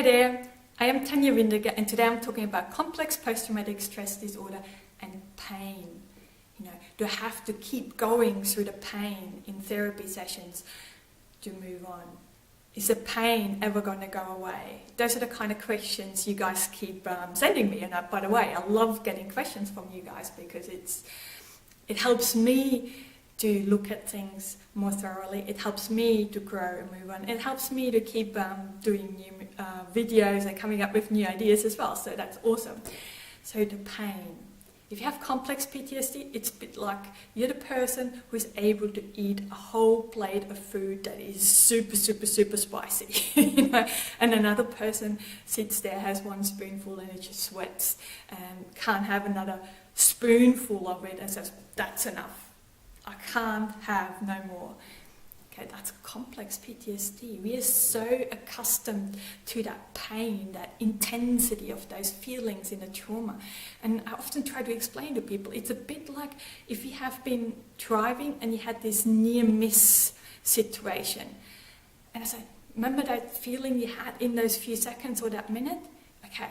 Hi there, I am Tanya Windiger, and today I'm talking about complex post-traumatic stress disorder and pain. Do I have to keep going through the pain in therapy sessions to move on? Is the pain ever going to go away? Those are the kind of questions you guys keep sending me. And by the way, I love getting questions from you guys because it helps me to look at things more thoroughly. It helps me to grow and move on. It helps me to keep doing new videos and coming up with new ideas as well. So that's awesome. So the pain. If you have complex PTSD, it's a bit like you're the person who's able to eat a whole plate of food that is super, super, super spicy. And another person sits there, has one spoonful and it just sweats and can't have another spoonful of it and says, that's enough. I can't have no more. Okay, that's complex PTSD. We are so accustomed to that pain, that intensity of those feelings in the trauma. And I often try to explain to people, it's a bit like if you have been driving and you had this near-miss situation. And I say, remember that feeling you had in those few seconds or that minute? Okay,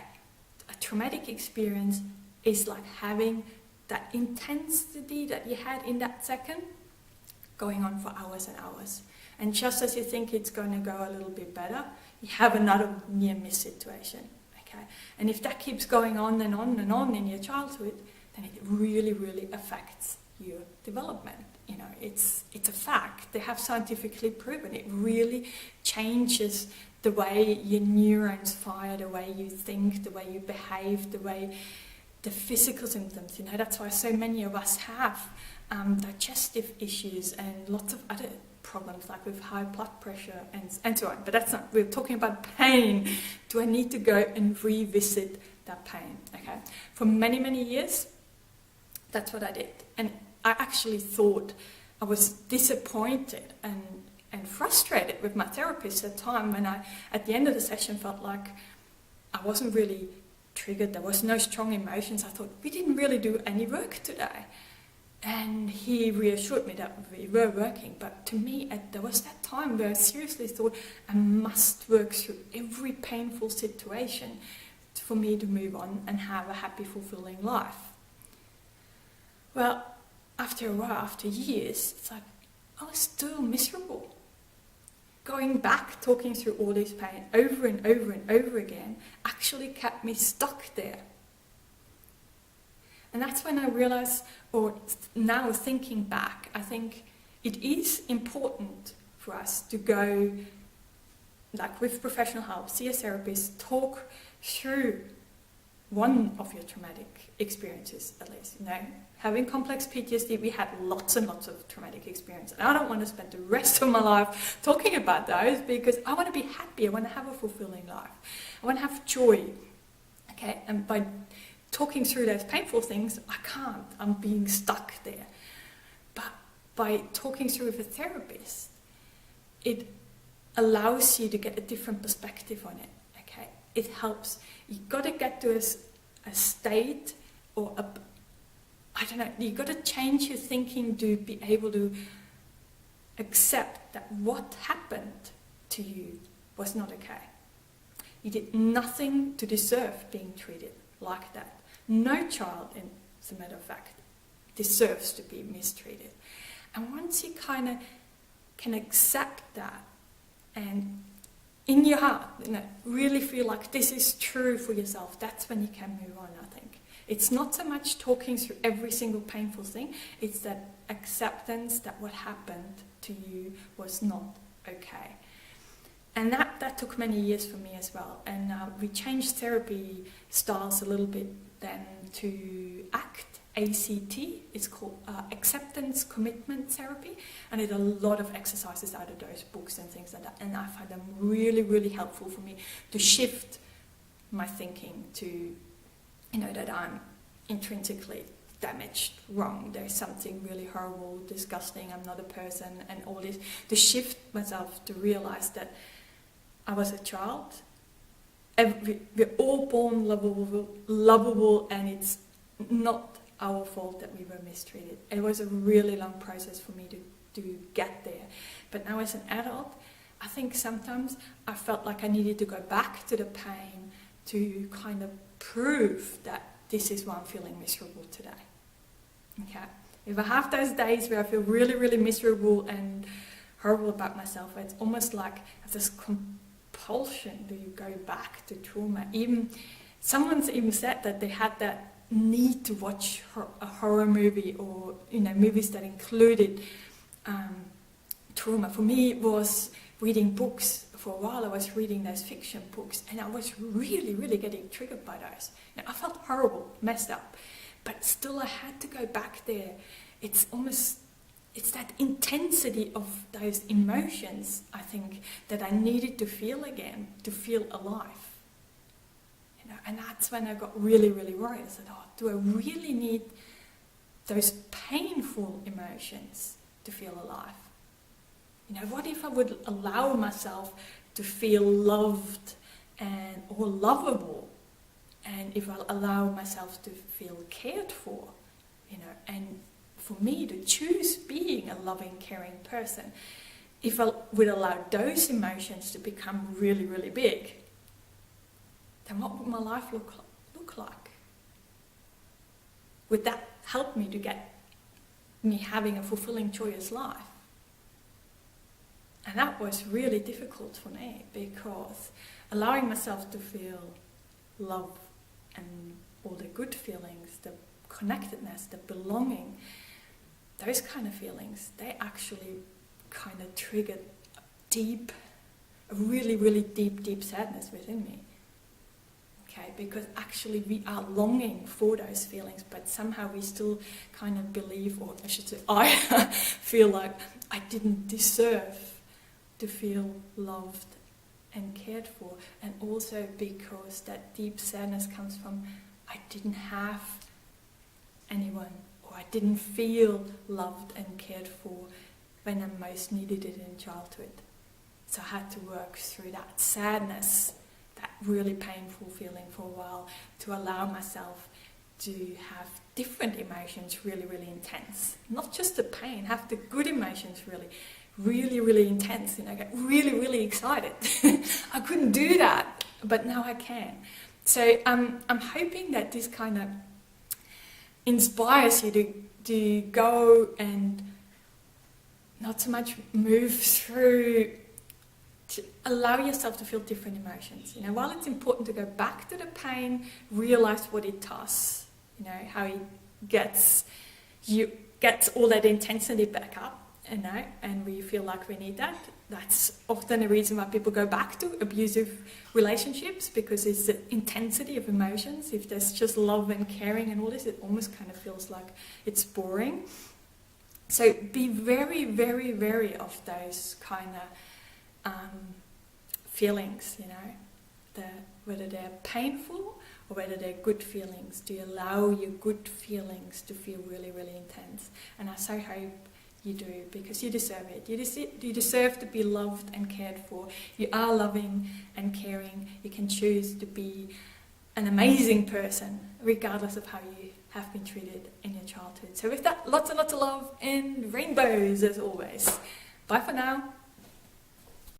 a traumatic experience is like having that intensity that you had in that second going on for hours and hours. And just as you think it's going to go a little bit better, you have another near-miss situation. Okay? And if that keeps going on and on and on in your childhood, then it really, really affects your development. It's a fact. They have scientifically proven it really changes the way your neurons fire, the way you think, the way you behave, the physical symptoms. That's why so many of us have digestive issues and lots of other problems like with high blood pressure and so on. But that's not, we're talking about pain. Do I need to go and revisit that pain? Okay. For many, many years, that's what I did. And I actually thought I was disappointed and frustrated with my therapist at the time when I, at the end of the session, felt like I wasn't really triggered. There was no strong emotions. I thought, we didn't really do any work today. And he reassured me that we were working, but to me, there was that time where I seriously thought I must work through every painful situation for me to move on and have a happy, fulfilling life. Well, after a while, after years, it's like I was still miserable. Going back, talking through all this pain over and over and over again actually kept me stuck there. And that's when I realized, or now thinking back, I think it is important for us to go, like with professional help, see a therapist, talk through one of your traumatic experiences at least. Having complex PTSD, we had lots and lots of traumatic experiences. And I don't want to spend the rest of my life talking about those because I want to be happy, I want to have a fulfilling life. I want to have joy. Okay, and by talking through those painful things, I can't. I'm being stuck there. But by talking through with a therapist, it allows you to get a different perspective on it. Okay, it helps. You've got to get to a state or you've got to change your thinking to be able to accept that what happened to you was not okay. You did nothing to deserve being treated like that. No child, as a matter of fact, deserves to be mistreated. And once you kind of can accept that and in your heart, really feel like this is true for yourself, that's when you can move on, I think. It's not so much talking through every single painful thing, it's that acceptance that what happened to you was not okay. And that took many years for me as well. And we changed therapy styles a little bit then to ACT, A-C-T. It's called Acceptance Commitment Therapy. And it a lot of exercises out of those books and things like that. And I find them really, really helpful for me to shift my thinking to, that I'm intrinsically damaged, wrong. There's something really horrible, disgusting, I'm not a person, and all this. To shift myself to realize that I was a child. We're all born lovable, and it's not our fault that we were mistreated. It was a really long process for me to get there. But now as an adult, I think sometimes I felt like I needed to go back to the pain to kind of prove that this is why I'm feeling miserable today. Okay? If I have those days where I feel really, really miserable and horrible about myself, it's almost like this compulsion to go back to trauma. Even someone's even said that they had that need to watch a horror movie, or movies that included trauma. For me, it was reading books. For a while I was reading those fiction books, and I was really, really getting triggered by those. I felt horrible, messed up, but still I had to go back there. It's that intensity of those emotions, I think, that I needed to feel again, to feel alive. And that's when I got really, really worried. I said, do I really need those painful emotions to feel alive? What if I would allow myself to feel loved or lovable, and if I allow myself to feel cared for, and for me to choose being a loving, caring person, if I would allow those emotions to become really, really big, then what would my life look like? Would that help me to get me having a fulfilling, joyous life? And that was really difficult for me, because allowing myself to feel love and all the good feelings, the connectedness, the belonging, those kind of feelings, they actually kind of triggered a really, really deep sadness within me. Okay, because actually we are longing for those feelings, but somehow we still kind of believe, or I should say, I feel like I didn't deserve to feel loved and cared for. And also because that deep sadness comes from, I didn't have anyone, or I didn't feel loved and cared for when I most needed it in childhood. So I had to work through that sadness, that really painful feeling for a while, to allow myself to have different emotions really, really intense. Not just the pain, have the good emotions really, really intense. Get really, really excited. I couldn't do that, but now I can. So I'm hoping that this kind of inspires you to go and not so much move through, to allow yourself to feel different emotions. While it's important to go back to the pain, realize what it does, how it gets all that intensity back up, and we feel like we need that. That's often a reason why people go back to abusive relationships, because it's the intensity of emotions. If there's just love and caring and all this, it almost kind of feels like it's boring. So be very, very, very of those kind of feelings, whether they're painful or whether they're good feelings. Do you allow your good feelings to feel really, really intense? And I so hope you do, because you deserve it. You deserve to be loved and cared for. You are loving and caring. You can choose to be an amazing person, regardless of how you have been treated in your childhood. So with that, lots and lots of love and rainbows as always. Bye for now.